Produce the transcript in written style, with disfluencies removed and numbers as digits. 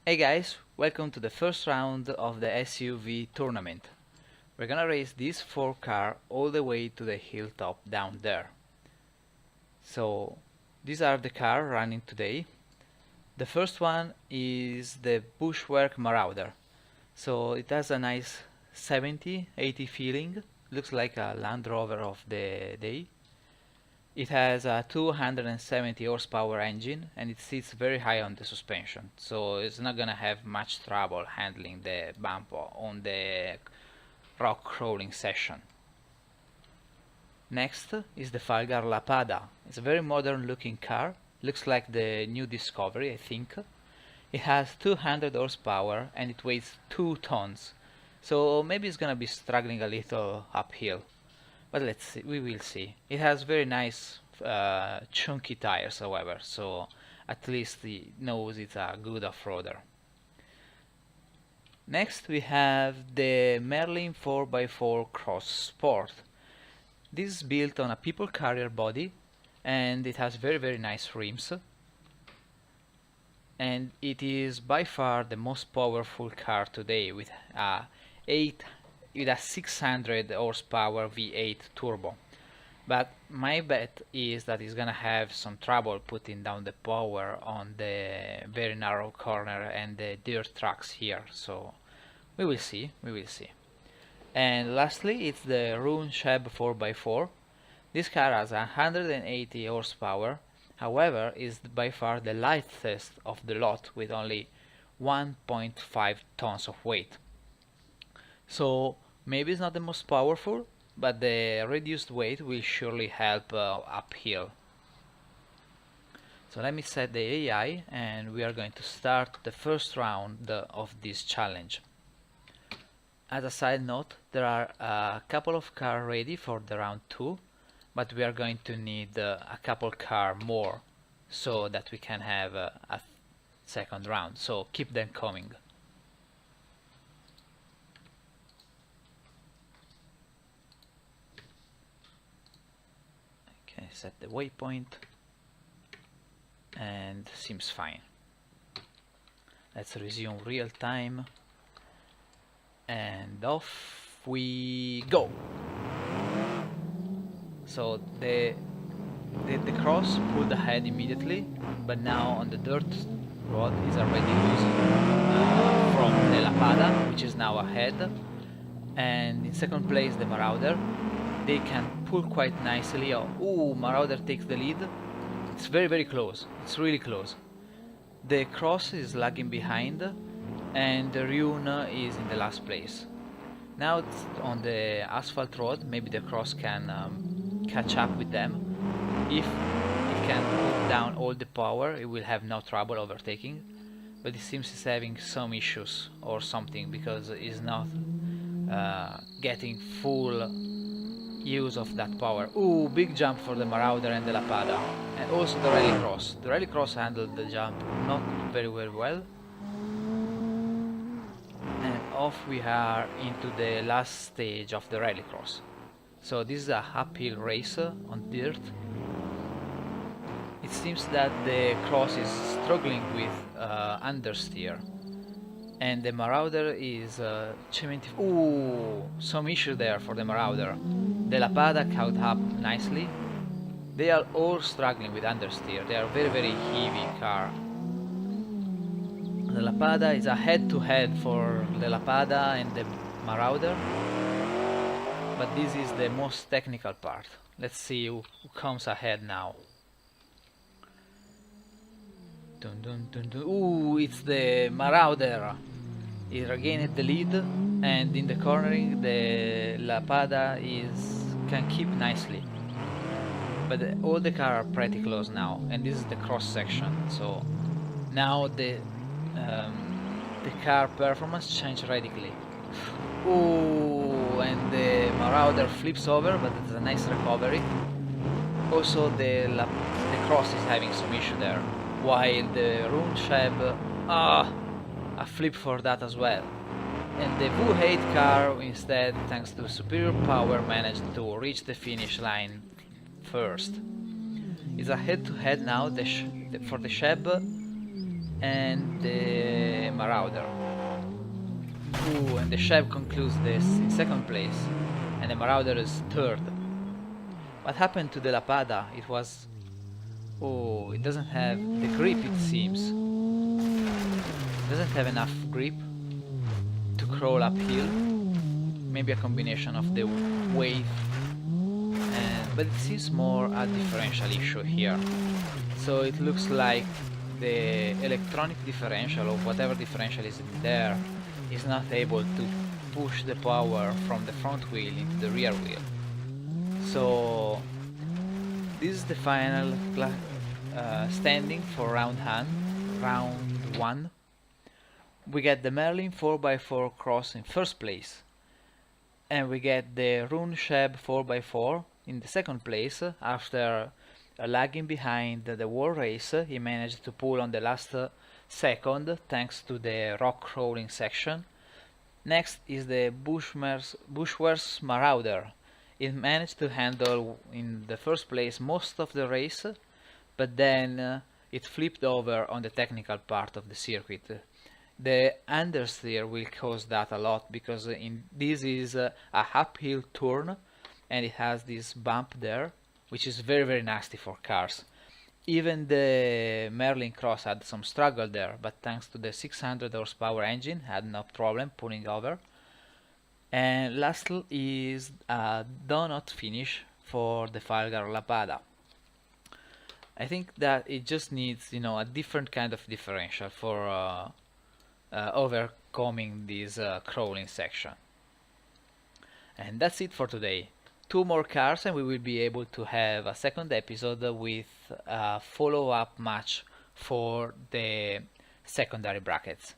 Hey guys, welcome to the first round of the SUV tournament. We're gonna race this 4 car all the way to the hilltop down there. So these are the cars running today. The first one is the Bushwork Marauder. So it has a nice 70-80 feeling, looks like a Land Rover of the day. It has a 270 horsepower engine and it sits very high on the suspension, so it's not gonna have much trouble handling the bump on the rock crawling session. Next is the Falgar Lapada. It's a very modern looking car, looks like the new Discovery, I think. It has 200 horsepower and it weighs 2 tons, so maybe it's gonna be struggling a little uphill. But let's see, we will see. It has very nice chunky tires, however, so at least it knows it's a good off-roader. Next we have the Merlin 4x4 Cross Sport. This is built on a people carrier body and it has very nice rims. And it is by far the most powerful car today with a 600 horsepower V8 turbo. But my bet is that it's gonna have some trouble putting down the power on the very narrow corner and the dirt tracks here, so we will see. And lastly, it's the Rune Sheb 4x4. This car has 180 horsepower, however is by far the lightest of the lot with only 1.5 tons of weight. So maybe it's not the most powerful, but the reduced weight will surely help uphill. So let me set the AI and we are going to start the first round of this challenge. As a side note, there are a couple of cars ready for the round 2, but we are going to need a couple car more so that we can have a second round, so keep them coming. Okay, set the waypoint and seems fine. Let's resume real time and off we go. So the cross pulled ahead immediately, but now on the dirt road is already losing from the Lapada, which is now ahead, and in second place the Marauder. They can pull quite nicely. Oh, Marauder takes the lead. It's very close. It's really close. The Cross is lagging behind and the Rune is in the last place. Now it's on the asphalt road. Maybe the Cross can catch up with them. If it can put down all the power, it will have no trouble overtaking. But it seems it's having some issues or something because it's not getting full use of that power. Ooh, big jump for the Marauder and the Lapada, and also the Rallycross. The Rallycross handled the jump not very well, and off we are into the last stage of the Rallycross. So this is a uphill race on dirt. It seems that the Cross is struggling with understeer, and the Marauder is cementing. Ooh, some issue there for the Marauder. The Lapada caught up nicely. They are all struggling with understeer. They are very heavy car. The Lapada is a head-to-head for the Lapada and the Marauder, but this is the most technical part. Let's see who comes ahead now. Dun. Ooh, it's the Marauder. He regained the lead, and in the cornering the Lapada can keep nicely. But all the cars are pretty close now, and this is the cross section. So now the car performance changed radically. Ooh, and the Marauder flips over, but it's a nice recovery. Also the Cross is having some issue there, while the Rune Sheb, a flip for that as well. And the V8 car instead, thanks to superior power, managed to reach the finish line first. It's a head-to-head now for the Sheb, and the Marauder. Ooh, and the Chev concludes this in second place, and the Marauder is third. What happened to the Lapada? It was... Oh, it doesn't have the grip, it seems. It doesn't have enough grip to crawl uphill. Maybe a combination of the weight, but it seems more a differential issue here. So it looks like the electronic differential, or whatever differential is in there, is not able to push the power from the front wheel into the rear wheel. So this is the final standing for round 1. We get the Merlin 4x4 cross in first place, and we get the Rune Sheb 4x4 in the second place. After lagging behind the wall race, he managed to pull on the last second thanks to the rock crawling section. Next is the Bushware's Marauder. It managed to handle in the first place most of the race, but then it flipped over on the technical part of the circuit. The understeer will cause that a lot, because this is a uphill turn and it has this bump there, which is very, very nasty for cars. Even the Merlin Cross had some struggle there, but thanks to the 600 horsepower engine had no problem pulling over. And lastly is a donut finish for the Falgar Lapada. I think that it just needs, a different kind of differential for overcoming this crawling section. And that's it for today. 2 more cars and we will be able to have a second episode with a follow-up match for the secondary brackets.